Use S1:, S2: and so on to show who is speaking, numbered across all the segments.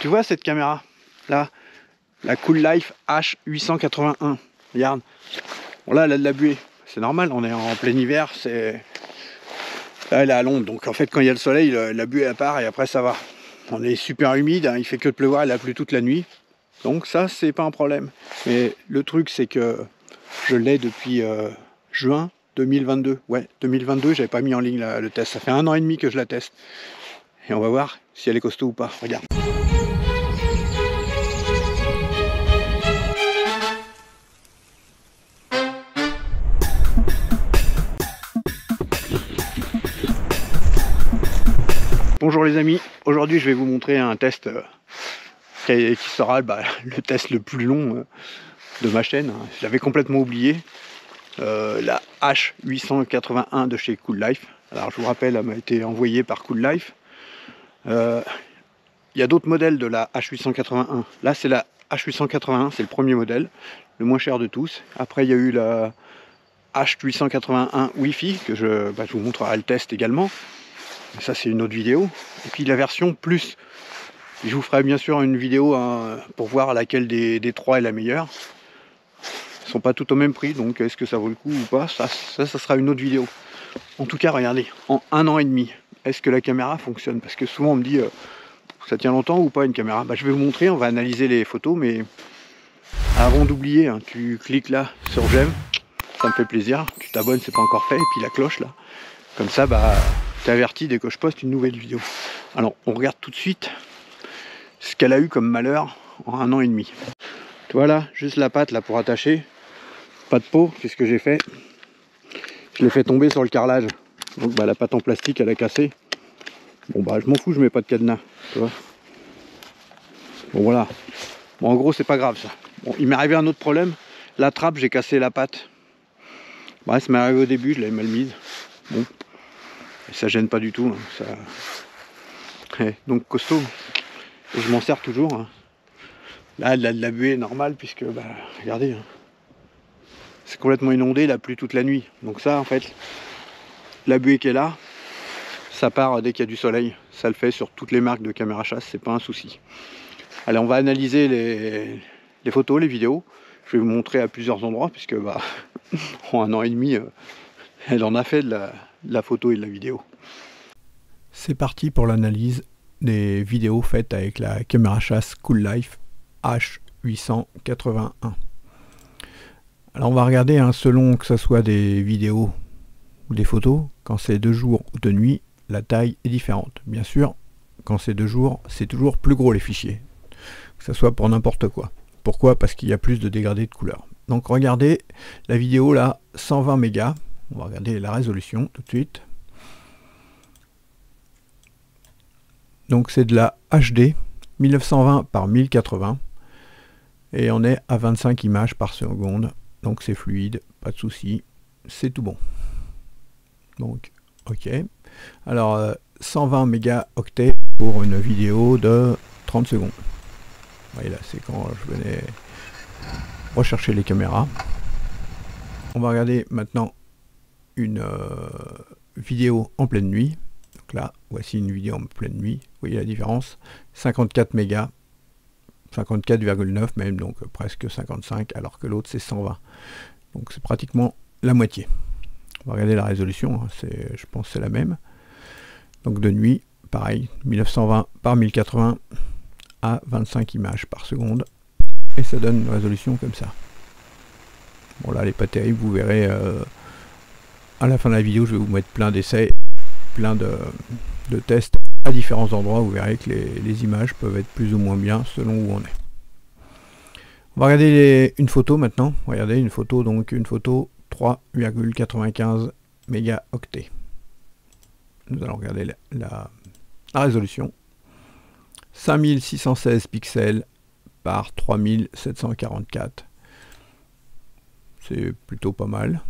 S1: Tu vois cette caméra là, la Cool-Life H881. Regarde. Bon là elle a de la buée. C'est normal, on est en plein hiver, là elle est à l'ombre, donc en fait quand il y a le soleil, la buée elle part et après ça va. On est super humide, hein, il fait que de pleuvoir, il a plu toute la nuit. Donc ça c'est pas un problème. Mais le truc c'est que je l'ai depuis juin 2022. Ouais, 2022, j'avais pas mis en ligne le test. Ça fait 1 an et demi que je la teste. Et on va voir si elle est costaud ou pas. Regarde. Bonjour les amis, aujourd'hui je vais vous montrer un test qui sera le test le plus long de ma chaîne. Je l'avais complètement oublié. La H881 de chez Cool-Life. Alors je vous rappelle, elle m'a été envoyée par Cool-Life. Il y a d'autres modèles de la H881. Là c'est la H881, c'est le premier modèle, le moins cher de tous. Après il y a eu la H881 Wi-Fi que je vous montrerai le test également. Ça c'est une autre vidéo. Et puis la version plus. Je vous ferai bien sûr une vidéo pour voir laquelle des trois est la meilleure. Ils sont pas tous au même prix, donc est-ce que ça vaut le coup ou pas, ça sera une autre vidéo. En tout cas, regardez, en 1 an et demi, est-ce que la caméra fonctionne? Parce que souvent on me dit, ça tient longtemps ou pas une caméra? Je vais vous montrer, on va analyser les photos, mais avant d'oublier, hein, tu cliques là sur j'aime, ça me fait plaisir, tu t'abonnes, c'est pas encore fait, et puis la cloche là, comme ça, t'es averti dès que je poste une nouvelle vidéo. Alors, on regarde tout de suite ce qu'elle a eu comme malheur en 1 an et demi. Voilà, juste la patte là pour attacher. Pas de peau, qu'est-ce que j'ai fait? Je l'ai fait tomber sur le carrelage. Donc la patte en plastique elle a cassé. Bon je m'en fous, je mets pas de cadenas. Tu vois, bon voilà. Bon en gros c'est pas grave ça. Bon, il m'est arrivé un autre problème. La trappe, j'ai cassé la patte. Ça m'est arrivé au début, je l'avais mal mise. Bon. Et ça gêne pas du tout. Hein. Ça... donc costaud. Et je m'en sers toujours. Hein. Là, elle a de la buée normale puisque, regardez, hein, c'est complètement inondé, il a plu toute la nuit. Donc ça, en fait, la buée qui est là, ça part dès qu'il y a du soleil. Ça le fait sur toutes les marques de caméra chasse, c'est pas un souci. Allez, on va analyser les photos, les vidéos. Je vais vous montrer à plusieurs endroits puisque, en 1 an et demi, elle en a fait de la photo et de la vidéo. C'est parti pour l'analyse des vidéos faites avec la caméra chasse Cool-Life H881. Alors on va regarder selon que ce soit des vidéos ou des photos, quand c'est de jour ou de nuit, la taille est différente. Bien sûr, quand c'est de jour, c'est toujours plus gros les fichiers, que ce soit pour n'importe quoi. Pourquoi? Parce qu'il y a plus de dégradés de couleurs. Donc regardez la vidéo là, 120 mégas. On va regarder la résolution tout de suite. Donc c'est de la HD 1920 par 1080 et on est à 25 images par seconde, donc c'est fluide, pas de souci, c'est tout bon. Donc ok, alors 120 mégaoctets pour une vidéo de 30 secondes. Vous voyez là, c'est quand je venais rechercher les caméras. On va regarder maintenant une vidéo en pleine nuit. Donc là, voici une vidéo en pleine nuit. Vous voyez la différence, 54 mégas, 54,9 même, donc presque 55, alors que l'autre c'est 120. Donc c'est pratiquement la moitié. On va regarder la résolution, hein, je pense que c'est la même. Donc de nuit, pareil, 1920 par 1080 à 25 images par seconde. Et ça donne une résolution comme ça. Bon là, elle n'est pas terrible, vous verrez à la fin de la vidéo, je vais vous mettre plein d'essais, plein de tests à différents endroits. Vous verrez que les images peuvent être plus ou moins bien selon où on est. On va regarder une photo maintenant. Regardez une photo, donc une photo 3,95 mégaoctets. Nous allons regarder la résolution. 5616 pixels par 3744. C'est plutôt pas mal.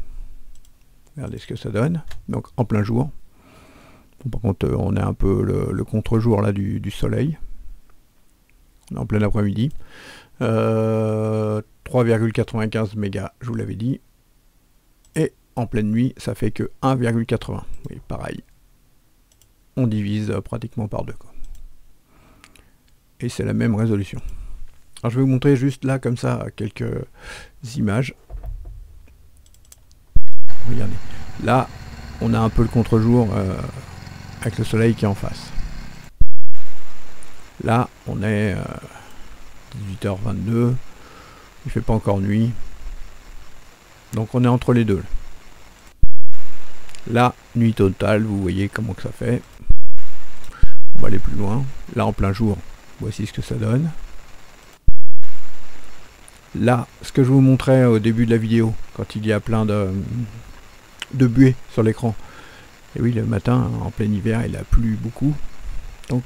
S1: Regardez ce que ça donne. Donc en plein jour. Bon, par contre, on a un peu le contre-jour là du soleil. On est en plein après-midi. 3,95 mégas, je vous l'avais dit. Et en pleine nuit, ça fait que 1,80. Oui, pareil. On divise pratiquement par deux, quoi. et c'est la même résolution. Alors je vais vous montrer juste là comme ça quelques images. Regardez, là on a un peu le contre-jour avec le soleil qui est en face. Là on est 18h22, il fait pas encore nuit, donc on est entre les deux. Là, nuit totale, vous voyez comment que ça fait. On va aller plus loin. Là, en plein jour, voici ce que ça donne. Là, ce que je vous montrais au début de la vidéo, quand il y a plein de buée sur l'écran. Et oui, le matin, en plein hiver, il a plu beaucoup. Donc,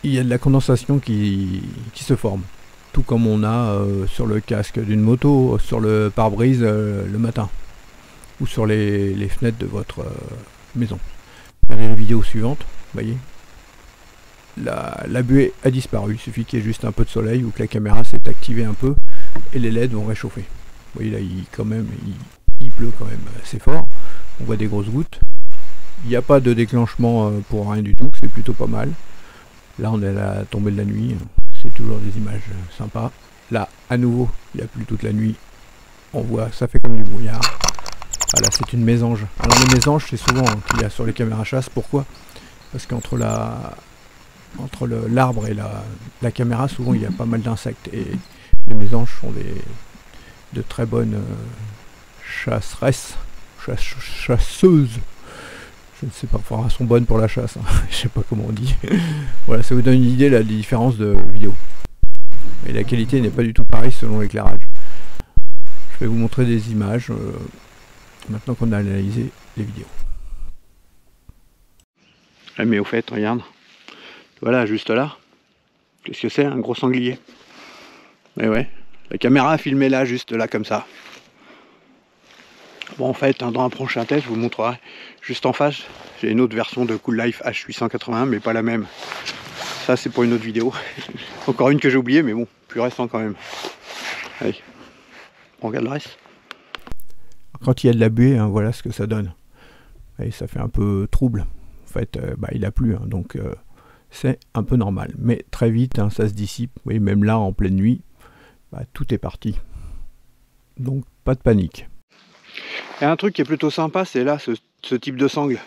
S1: il y a de la condensation qui se forme. Tout comme on a sur le casque d'une moto, sur le pare-brise le matin. Ou sur les fenêtres de votre maison. Regardez la vidéo suivante, vous voyez. La buée a disparu, il suffit qu'il y ait juste un peu de soleil ou que la caméra s'est activée un peu et les LED vont réchauffer. Vous voyez là, il pleut quand même assez fort, on voit des grosses gouttes. Il n'y a pas de déclenchement pour rien du tout, c'est plutôt pas mal. Là on est à la tombée de la nuit, c'est toujours des images sympas. Là, à nouveau, il a plu toute la nuit, on voit, ça fait comme du brouillard. Voilà, c'est une mésange. Alors les mésanges, c'est souvent qu'il y a sur les caméras chasse. Pourquoi? Parce qu'entre l'arbre et la caméra, souvent il y a pas mal d'insectes. Et les mésanges sont de très bonnes chasseresses, chasseuses. Je ne sais pas, enfin, elles sont bonnes pour la chasse. Hein. Je sais pas comment on dit. Voilà, ça vous donne une idée là, des différences de vidéo. Et la qualité n'est pas du tout pareille selon l'éclairage. Je vais vous montrer des images. Maintenant qu'on a analysé les vidéos. Ah, mais au fait, regarde. Voilà, juste là. Qu'est-ce que c'est? Un gros sanglier. Et ouais, la caméra a filmé là, juste là, comme ça. Bon, en fait, dans un prochain test, je vous montrerai. Juste en face, j'ai une autre version de Cool Life H881, mais pas la même. Ça, c'est pour une autre vidéo. Encore une que j'ai oubliée, mais bon, plus récent quand même. Allez, on regarde le reste. Quand il y a de la buée, hein, voilà ce que ça donne. Et ça fait un peu trouble. En fait, il a plu, hein, donc c'est un peu normal. Mais très vite, hein, ça se dissipe. Vous voyez, même là, en pleine nuit, tout est parti. Donc, pas de panique. Et un truc qui est plutôt sympa, c'est là, ce type de sangle.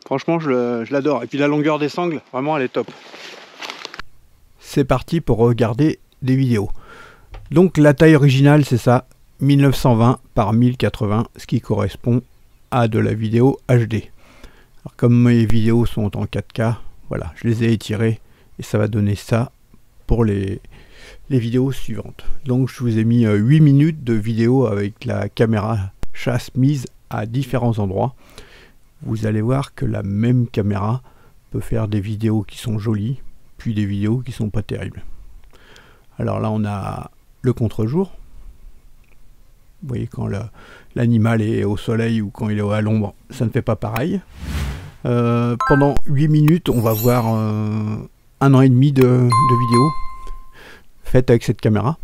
S1: Franchement, je l'adore. Et puis la longueur des sangles, vraiment, elle est top. C'est parti pour regarder des vidéos. Donc la taille originale, c'est ça, 1920 par 1080, ce qui correspond à de la vidéo HD. Alors comme mes vidéos sont en 4K, voilà, je les ai étirées et ça va donner ça pour les vidéos suivantes. Donc je vous ai mis 8 minutes de vidéo avec la caméra chasse mise à différents endroits. Vous allez voir que la même caméra peut faire des vidéos qui sont jolies, puis des vidéos qui sont pas terribles. Alors là on a le contre-jour. Vous voyez, quand l'animal est au soleil ou quand il est à l'ombre, ça ne fait pas pareil. Pendant 8 minutes, on va voir 1 an et demi de vidéos faites avec cette caméra.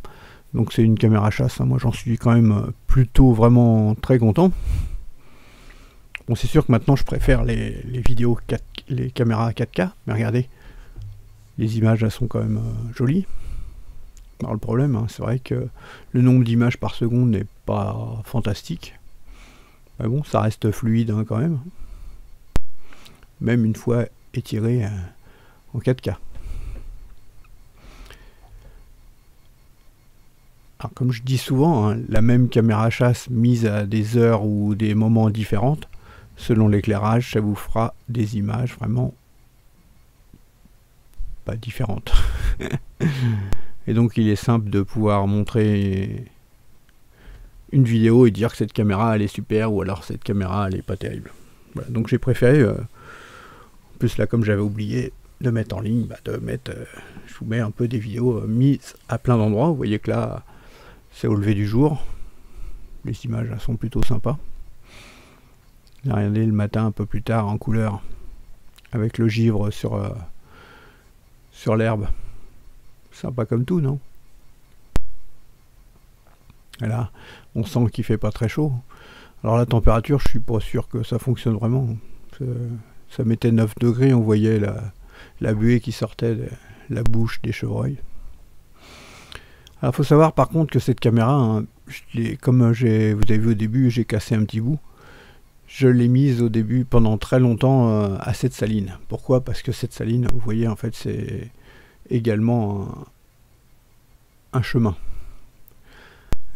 S1: Donc c'est une caméra chasse, hein. Moi j'en suis quand même plutôt vraiment très content. Bon, c'est sûr que maintenant je préfère les vidéos les caméras 4K, mais regardez, les images elles sont quand même jolies. Alors le problème, hein, c'est vrai que le nombre d'images par seconde n'est pas fantastique. Mais bon, ça reste fluide, hein, quand même. Même une fois étiré en 4K. Alors comme je dis souvent, hein, la même caméra chasse mise à des heures ou des moments différentes, selon l'éclairage, ça vous fera des images vraiment pas différentes. Et donc il est simple de pouvoir montrer une vidéo et dire que cette caméra elle est super ou alors cette caméra elle est pas terrible. Voilà, donc j'ai préféré, en plus là comme j'avais oublié de mettre en ligne, je vous mets un peu des vidéos mises à plein d'endroits. Vous voyez que là c'est au lever du jour, les images elles sont plutôt sympas. Là, regardez le matin un peu plus tard en couleur avec le givre sur l'herbe. Sympa comme tout, non? Et là, on sent qu'il fait pas très chaud. Alors la température, je suis pas sûr que ça fonctionne vraiment. Ça mettait 9 degrés, on voyait la buée qui sortait de la bouche des chevreuils. Alors, il faut savoir par contre que cette caméra, hein, comme vous avez vu au début, j'ai cassé un petit bout. Je l'ai mise au début pendant très longtemps à cette saline. Pourquoi? Parce que cette saline, vous voyez, en fait, c'est également un chemin.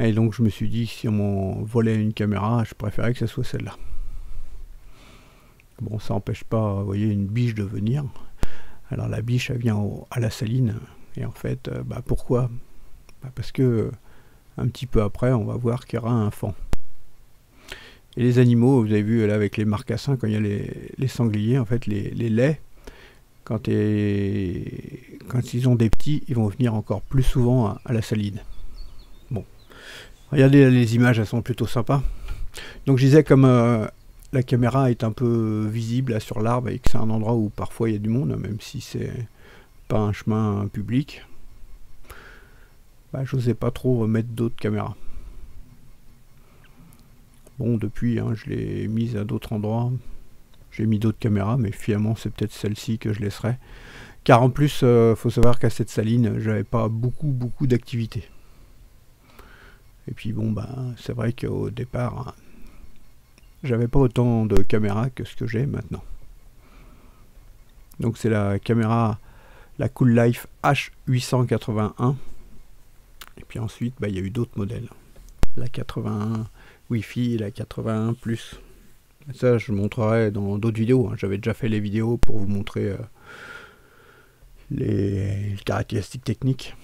S1: Et donc je me suis dit que si on m'en volait une caméra, je préférais que ce soit celle-là. Bon, ça n'empêche pas, vous voyez, une biche de venir. Alors la biche, elle vient à la saline. Et en fait, pourquoi? Parce que un petit peu après, on va voir qu'il y aura un faon. Et les animaux, vous avez vu là avec les marcassins, quand il y a les sangliers, en fait, les laits, quand ils ont des petits, ils vont venir encore plus souvent à la saline. Bon, regardez les images, elles sont plutôt sympas. Donc je disais, comme la caméra est un peu visible là, sur l'arbre et que c'est un endroit où parfois il y a du monde, même si c'est pas un chemin public, j'osais pas trop mettre d'autres caméras. Bon, depuis, hein, je l'ai mise à d'autres endroits. J'ai mis d'autres caméras, mais finalement, c'est peut-être celle-ci que je laisserai. Car en plus, faut savoir qu'à cette saline, j'avais pas beaucoup d'activité. Et puis bon, c'est vrai qu'au départ, hein, j'avais pas autant de caméras que ce que j'ai maintenant. Donc c'est la caméra, la Cool Life H881. Et puis ensuite, il y a eu d'autres modèles. La 81 Wi-Fi et la 81 Plus. Ça, je montrerai dans d'autres vidéos. Hein. J'avais déjà fait les vidéos pour vous montrer les caractéristiques techniques.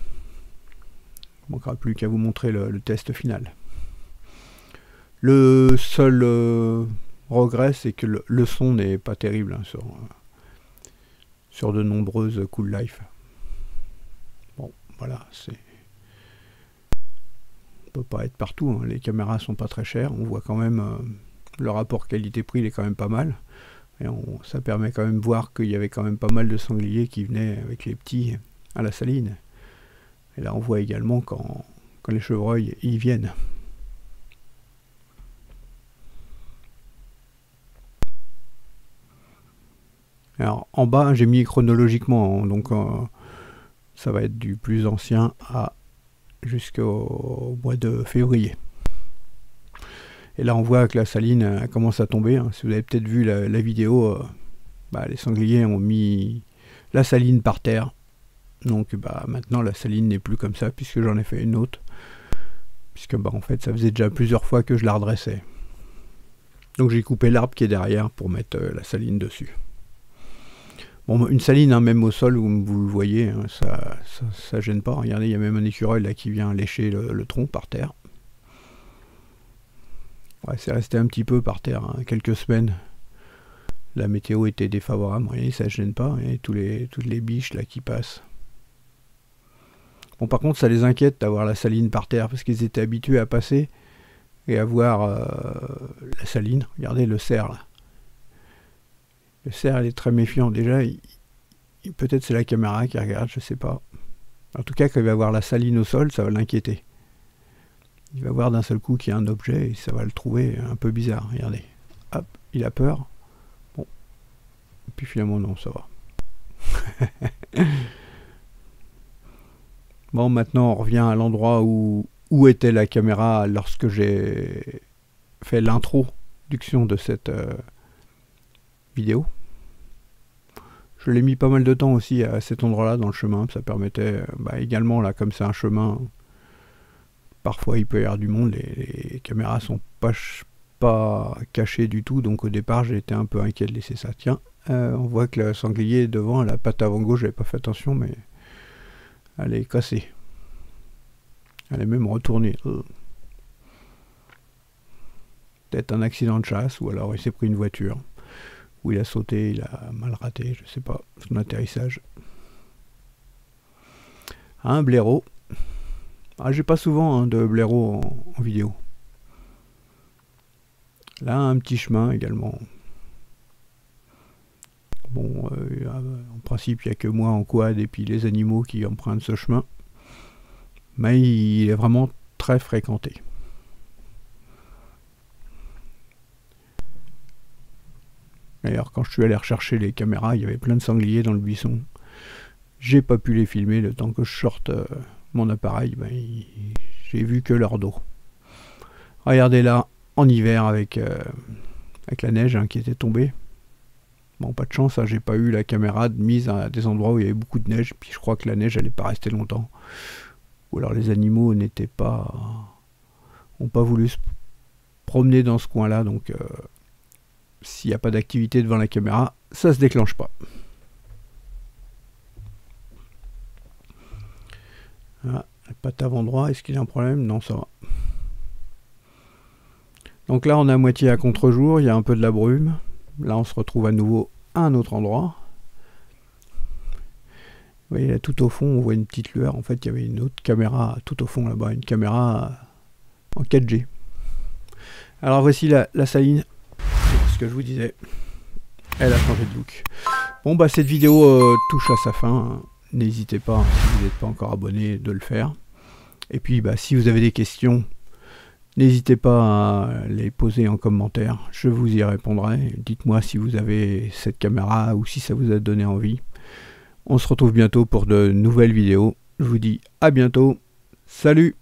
S1: Il ne manquera plus qu'à vous montrer le test final. Le seul regret, c'est que le son n'est pas terrible hein, sur de nombreuses Cool Life. Bon, voilà, c'est... On peut pas être partout, hein. Les caméras sont pas très chères, on voit quand même le rapport qualité-prix, il est quand même pas mal. Et ça permet quand même de voir qu'il y avait quand même pas mal de sangliers qui venaient avec les petits à la saline. Et là on voit également quand les chevreuils y viennent. Alors en bas j'ai mis chronologiquement, hein, donc ça va être du plus ancien jusqu'au mois de février. Et là on voit que la saline commence à tomber, hein. Si vous avez peut-être vu la vidéo, les sangliers ont mis la saline par terre. Donc maintenant la saline n'est plus comme ça puisque j'en ai fait une autre. Puisque en fait ça faisait déjà plusieurs fois que je la redressais. Donc j'ai coupé l'arbre qui est derrière pour mettre la saline dessus. Bon, une saline, hein, même au sol, vous le voyez, hein, ça gêne pas. Regardez, il y a même un écureuil là qui vient lécher le tronc par terre. Ouais, c'est resté un petit peu par terre, hein, quelques semaines. La météo était défavorable, regardez, ça gêne pas. Et toutes les biches là qui passent. Bon, par contre, ça les inquiète d'avoir la saline par terre parce qu'ils étaient habitués à passer et à voir la saline. Regardez le cerf là. Le cerf, il est très méfiant. Déjà, peut-être c'est la caméra qui regarde, je sais pas. En tout cas, quand il va voir la saline au sol, ça va l'inquiéter. Il va voir d'un seul coup qu'il y a un objet et ça va le trouver un peu bizarre. Regardez. Hop, il a peur. Bon. Et puis finalement, non, ça va. Bon, maintenant, on revient à l'endroit où était la caméra lorsque j'ai fait l'introduction de cette vidéo. Je l'ai mis pas mal de temps aussi à cet endroit-là dans le chemin. Ça permettait également, là, comme c'est un chemin, parfois il peut y avoir du monde. Les caméras sont pas cachées du tout. Donc au départ, j'ai été un peu inquiet de laisser ça. Tiens, on voit que le sanglier devant, la patte avant gauche, j'avais pas fait attention, mais elle est cassée. Elle est même retournée. Peut-être un accident de chasse, ou alors il s'est pris une voiture. Ou il a sauté, il a mal raté, je sais pas, son atterrissage. Un blaireau. J'ai pas souvent de blaireau en vidéo. Là, un petit chemin également. Bon, en principe, il n'y a que moi en quad et puis les animaux qui empruntent ce chemin. Mais il est vraiment très fréquenté. D'ailleurs, quand je suis allé rechercher les caméras, il y avait plein de sangliers dans le buisson. J'ai pas pu les filmer le temps que je sorte mon appareil. J'ai vu que leur dos. Regardez là, en hiver avec la neige qui était tombée. Bon, pas de chance, hein, j'ai pas eu la caméra mise à des endroits où il y avait beaucoup de neige. Puis je crois que la neige, elle n'est pas restée longtemps. Ou alors les animaux n'ont pas voulu se promener dans ce coin-là. Donc, s'il n'y a pas d'activité devant la caméra, ça se déclenche pas. Voilà, la patte avant droit, est-ce qu'il y a un problème? Non, ça va. Donc là, on est à moitié à contre-jour, il y a un peu de la brume. Là, on se retrouve à nouveau à un autre endroit. Vous voyez, là, tout au fond, on voit une petite lueur. En fait, il y avait une autre caméra tout au fond là-bas, une caméra en 4G. Alors voici la saline, c'est ce que je vous disais. Elle a changé de look. Bon, bah cette vidéo touche à sa fin. N'hésitez pas, si vous n'êtes pas encore abonné, de le faire. Et puis, si vous avez des questions, n'hésitez pas à les poser en commentaire. Je vous y répondrai. Dites-moi si vous avez cette caméra ou si ça vous a donné envie. On se retrouve bientôt pour de nouvelles vidéos. Je vous dis à bientôt. Salut!